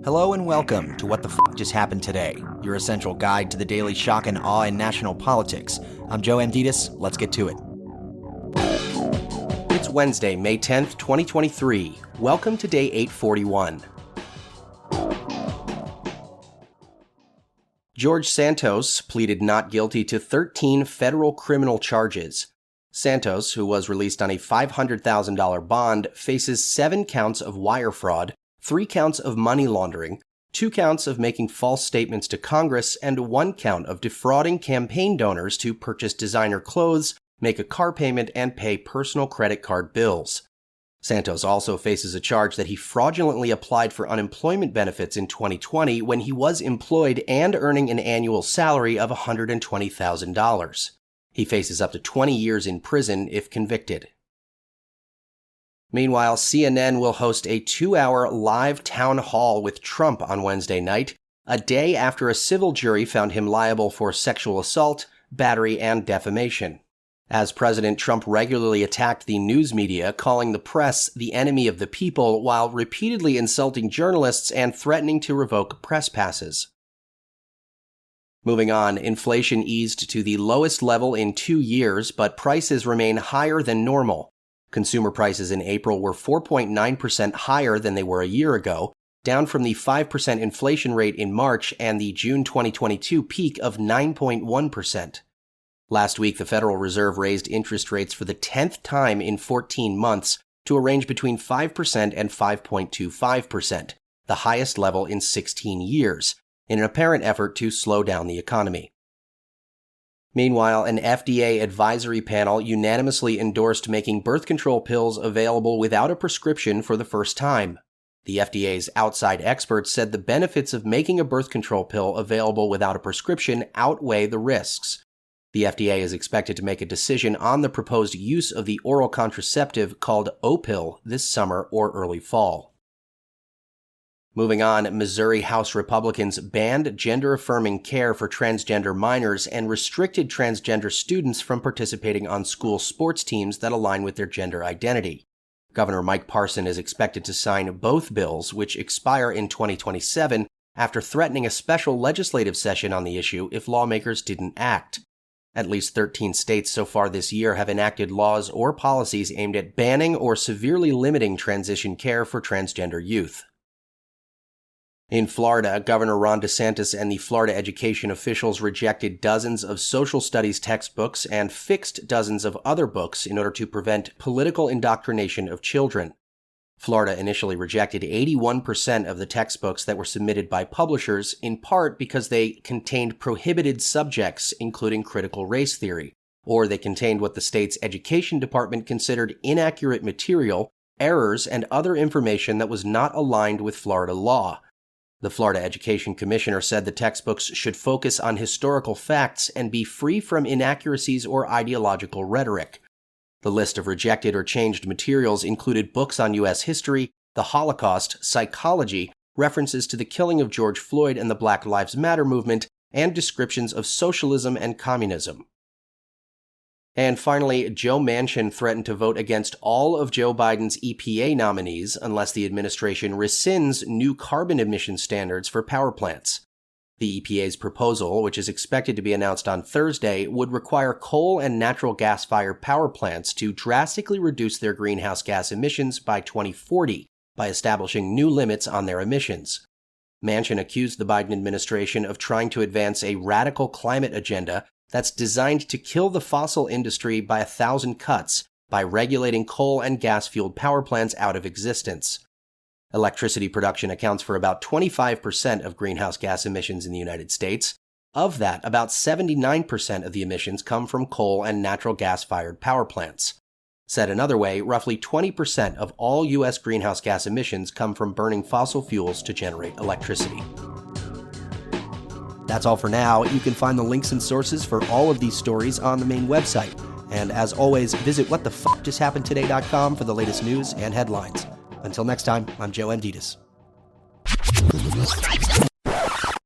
Hello and welcome to What the F*** Just Happened Today, your essential guide to the daily shock and awe in national politics. I'm Joe Manchin. Let's get to it. It's Wednesday, May 10th, 2023. Welcome to day 841. George Santos pleaded not guilty to 13 federal criminal charges. Santos, who was released on a $500,000 bond, faces 7 counts of wire fraud, 3 counts of money laundering, 2 counts of making false statements to Congress, and 1 count of defrauding campaign donors to purchase designer clothes, make a car payment, and pay personal credit card bills. Santos also faces a charge that he fraudulently applied for unemployment benefits in 2020 when he was employed and earning an annual salary of $120,000. He faces up to 20 years in prison if convicted. Meanwhile, CNN will host a 2-hour live town hall with Trump on Wednesday night, a day after a civil jury found him liable for sexual assault, battery, and defamation. As President Trump regularly attacked the news media, calling the press the enemy of the people while repeatedly insulting journalists and threatening to revoke press passes. Moving on, inflation eased to the lowest level in 2 years, but prices remain higher than normal. Consumer prices in April were 4.9% higher than they were a year ago, down from the 5% inflation rate in March and the June 2022 peak of 9.1%. Last week, the Federal Reserve raised interest rates for the 10th time in 14 months to a range between 5% and 5.25%, the highest level in 16 years, in an apparent effort to slow down the economy. Meanwhile, an FDA advisory panel unanimously endorsed making birth control pills available without a prescription for the first time. The FDA's outside experts said the benefits of making a birth control pill available without a prescription outweigh the risks. The FDA is expected to make a decision on the proposed use of the oral contraceptive called Opill this summer or early fall. Moving on, Missouri House Republicans banned gender-affirming care for transgender minors and restricted transgender students from participating on school sports teams that align with their gender identity. Governor Mike Parson is expected to sign both bills, which expire in 2027, after threatening a special legislative session on the issue if lawmakers didn't act. At least 13 states so far this year have enacted laws or policies aimed at banning or severely limiting transition care for transgender youth. In Florida, Governor Ron DeSantis and the Florida education officials rejected dozens of social studies textbooks and fixed dozens of other books in order to prevent political indoctrination of children. Florida initially rejected 81% of the textbooks that were submitted by publishers, in part because they contained prohibited subjects, including critical race theory, or they contained what the state's education department considered inaccurate material, errors, and other information that was not aligned with Florida law. The Florida Education Commissioner said the textbooks should focus on historical facts and be free from inaccuracies or ideological rhetoric. The list of rejected or changed materials included books on U.S. history, the Holocaust, psychology, references to the killing of George Floyd and the Black Lives Matter movement, and descriptions of socialism and communism. And finally, Joe Manchin threatened to vote against all of Joe Biden's EPA nominees unless the administration rescinds new carbon emission standards for power plants. The EPA's proposal, which is expected to be announced on Thursday, would require coal and natural gas-fired power plants to drastically reduce their greenhouse gas emissions by 2040 by establishing new limits on their emissions. Manchin accused the Biden administration of trying to advance a radical climate agenda that's designed to kill the fossil industry by 1,000 cuts by regulating coal and gas-fueled power plants out of existence. Electricity production accounts for about 25% of greenhouse gas emissions in the United States. Of that, about 79% of the emissions come from coal and natural gas-fired power plants. Said another way, roughly 20% of all U.S. greenhouse gas emissions come from burning fossil fuels to generate electricity. That's all for now. You can find the links and sources for all of these stories on the main website. And as always, visit whatthefjusthappenedtoday.com for the latest news and headlines. Until next time, I'm Joe Manchin.